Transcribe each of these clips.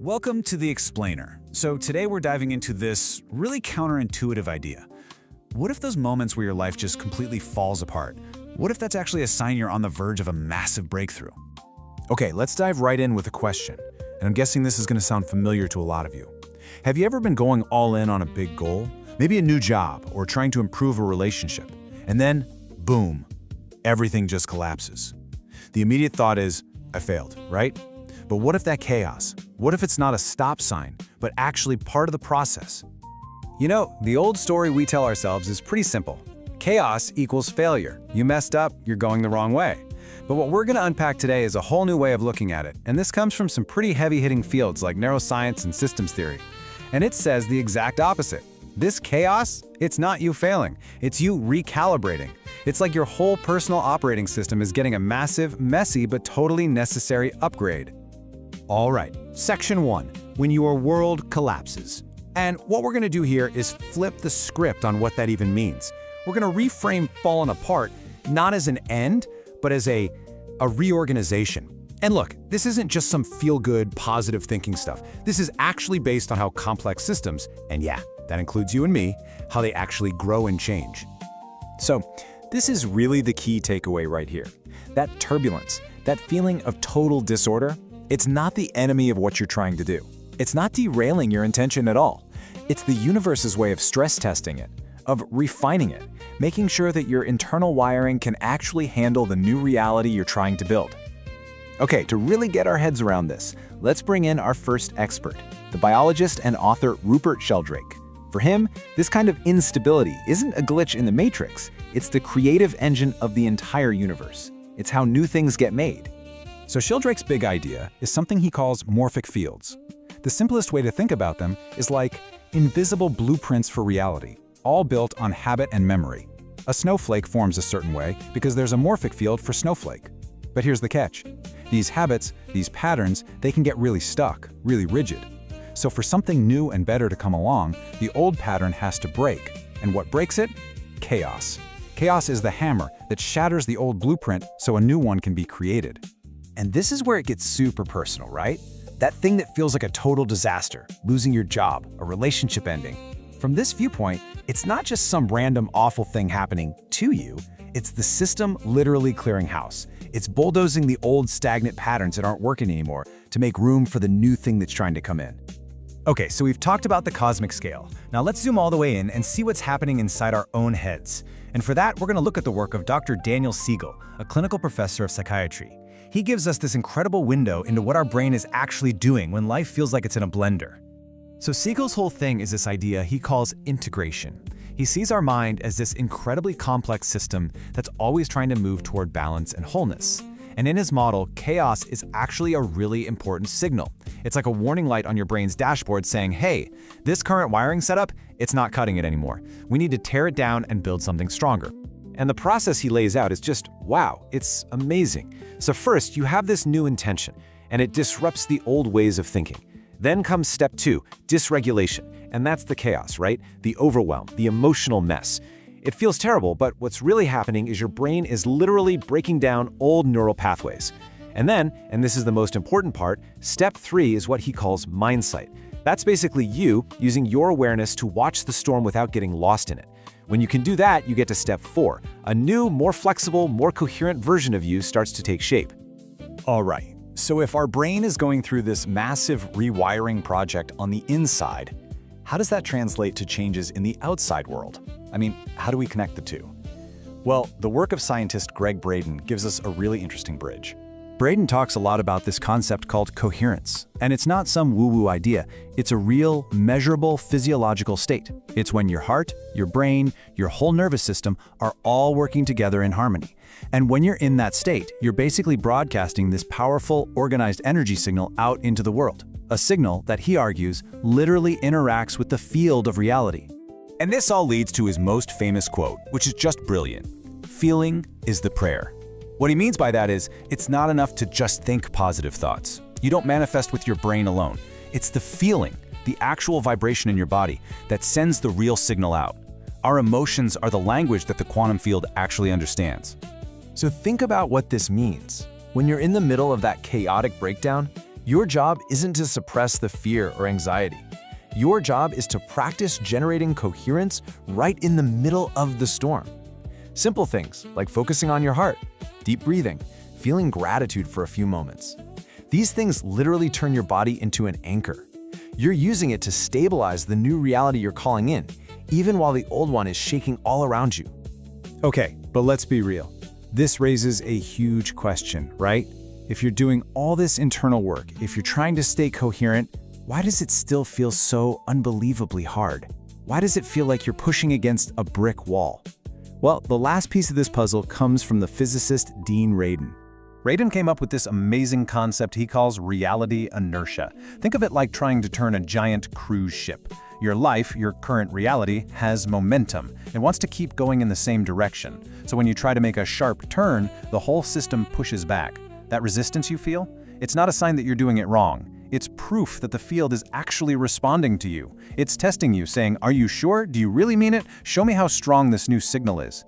Welcome to The Explainer. So today we're diving into this really counterintuitive idea. What if those moments where your life just completely falls apart? What if that's actually a sign you're on the verge of a massive breakthrough? Okay, let's dive right in with a question. And I'm guessing this is going to sound familiar to a lot of you. Have you ever been going all in on a big goal? Maybe a new job or trying to improve a relationship. And then, boom, everything just collapses. The immediate thought is, I failed, right? But what if that chaos? What if it's not a stop sign, but actually part of the process? You know, the old story we tell ourselves is pretty simple. Chaos equals failure. You messed up, you're going the wrong way. But what we're going to unpack today is a whole new way of looking at it, and this comes from some pretty heavy-hitting fields like neuroscience and systems theory. And it says the exact opposite. This chaos, it's not you failing, it's you recalibrating. It's like your whole personal operating system is getting a massive, messy, but totally necessary upgrade. All right, section 1, when your world collapses. And what we're going to do here is flip the script on what that even means. We're going to reframe falling apart, not as an end, but as a reorganization. And look, this isn't just some feel-good, positive thinking stuff. This is actually based on how complex systems, and yeah, that includes you and me, how they actually grow and change. So, this is really the key takeaway right here. That turbulence, that feeling of total disorder, it's not the enemy of what you're trying to do. It's not derailing your intention at all. It's the universe's way of stress testing it, of refining it, making sure that your internal wiring can actually handle the new reality you're trying to build. Okay, to really get our heads around this, let's bring in our first expert, the biologist and author Rupert Sheldrake. For him, this kind of instability isn't a glitch in the matrix, it's the creative engine of the entire universe. It's how new things get made. So Sheldrake's big idea is something he calls morphic fields. The simplest way to think about them is like invisible blueprints for reality, all built on habit and memory. A snowflake forms a certain way because there's a morphic field for snowflake. But here's the catch. These habits, these patterns, they can get really stuck, really rigid. So for something new and better to come along, the old pattern has to break. And what breaks it? Chaos. Chaos is the hammer that shatters the old blueprint so a new one can be created. And this is where it gets super personal, right? That thing that feels like a total disaster, losing your job, a relationship ending. From this viewpoint, it's not just some random awful thing happening to you, it's the system literally clearing house. It's bulldozing the old stagnant patterns that aren't working anymore to make room for the new thing that's trying to come in. Okay, so we've talked about the cosmic scale. Now let's zoom all the way in and see what's happening inside our own heads. And for that, we're going to look at the work of Dr. Daniel Siegel, a clinical professor of psychiatry. He gives us this incredible window into what our brain is actually doing when life feels like it's in a blender. So Siegel's whole thing is this idea he calls integration. He sees our mind as this incredibly complex system that's always trying to move toward balance and wholeness. And in his model, chaos is actually a really important signal. It's like a warning light on your brain's dashboard saying, hey, this current wiring setup, it's not cutting it anymore. We need to tear it down and build something stronger. And the process he lays out is just, wow, it's amazing. So first, you have this new intention, and it disrupts the old ways of thinking. Then comes step 2, dysregulation. And that's the chaos, right? The overwhelm, the emotional mess. It feels terrible, but what's really happening is your brain is literally breaking down old neural pathways. And then, and this is the most important part, step 3 is what he calls mindsight. That's basically you using your awareness to watch the storm without getting lost in it. When you can do that, you get to step 4. A new, more flexible, more coherent version of you starts to take shape. All right, so if our brain is going through this massive rewiring project on the inside, how does that translate to changes in the outside world? I mean, how do we connect the two? Well, the work of scientist Gregg Braden gives us a really interesting bridge. Braden talks a lot about this concept called coherence, and it's not some woo-woo idea. It's a real, measurable physiological state. It's when your heart, your brain, your whole nervous system are all working together in harmony. And when you're in that state, you're basically broadcasting this powerful, organized energy signal out into the world. A signal that he argues literally interacts with the field of reality. And this all leads to his most famous quote, which is just brilliant. Feeling is the prayer. What he means by that is, it's not enough to just think positive thoughts. You don't manifest with your brain alone. It's the feeling, the actual vibration in your body, that sends the real signal out. Our emotions are the language that the quantum field actually understands. So think about what this means. When you're in the middle of that chaotic breakdown, Your job isn't to suppress the fear or anxiety. Your job is to practice generating coherence right in the middle of the storm. Simple things like focusing on your heart, deep breathing, feeling gratitude for a few moments. These things literally turn your body into an anchor. You're using it to stabilize the new reality you're calling in, even while the old one is shaking all around you. Okay, but let's be real. This raises a huge question, right? If you're doing all this internal work, if you're trying to stay coherent, why does it still feel so unbelievably hard? Why does it feel like you're pushing against a brick wall? Well, the last piece of this puzzle comes from the physicist Dean Radin. Radin came up with this amazing concept he calls reality inertia. Think of it like trying to turn a giant cruise ship. Your life, your current reality, has momentum. It wants to keep going in the same direction. So when you try to make a sharp turn, the whole system pushes back. That resistance you feel? It's not a sign that you're doing it wrong. It's proof that the field is actually responding to you. It's testing you, saying, "Are you sure? Do you really mean it? Show me how strong this new signal is."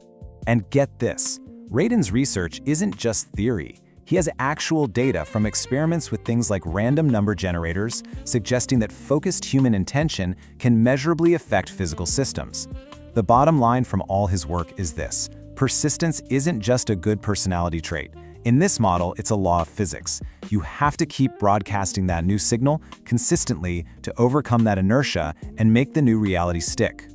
And get this, Radin's research isn't just theory. He has actual data from experiments with things like random number generators, suggesting that focused human intention can measurably affect physical systems. The bottom line from all his work is this: persistence isn't just a good personality trait. In this model, it's a law of physics. You have to keep broadcasting that new signal consistently to overcome that inertia and make the new reality stick.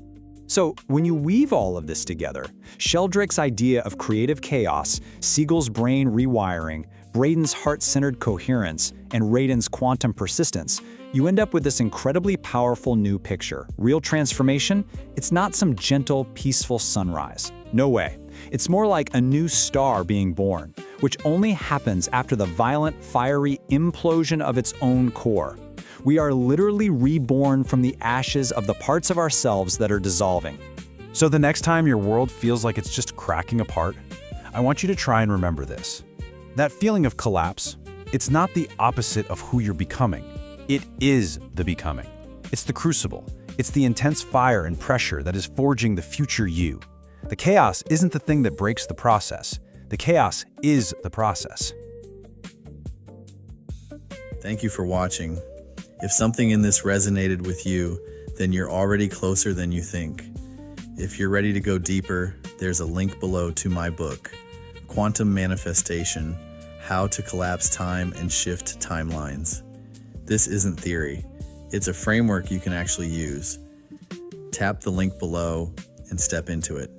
So when you weave all of this together, Sheldrake's idea of creative chaos, Siegel's brain rewiring, Braden's heart-centered coherence, and Radin's quantum persistence, you end up with this incredibly powerful new picture. Real transformation? It's not some gentle, peaceful sunrise. No way. It's more like a new star being born, which only happens after the violent, fiery implosion of its own core. We are literally reborn from the ashes of the parts of ourselves that are dissolving. So the next time your world feels like it's just cracking apart, I want you to try and remember this. That feeling of collapse, it's not the opposite of who you're becoming. It is the becoming. It's the crucible. It's the intense fire and pressure that is forging the future you. The chaos isn't the thing that breaks the process. The chaos is the process. Thank you for watching. If something in this resonated with you, then you're already closer than you think. If you're ready to go deeper, there's a link below to my book, Quantum Manifestation: How to Collapse Time and Shift Timelines. This isn't theory. It's a framework you can actually use. Tap the link below and step into it.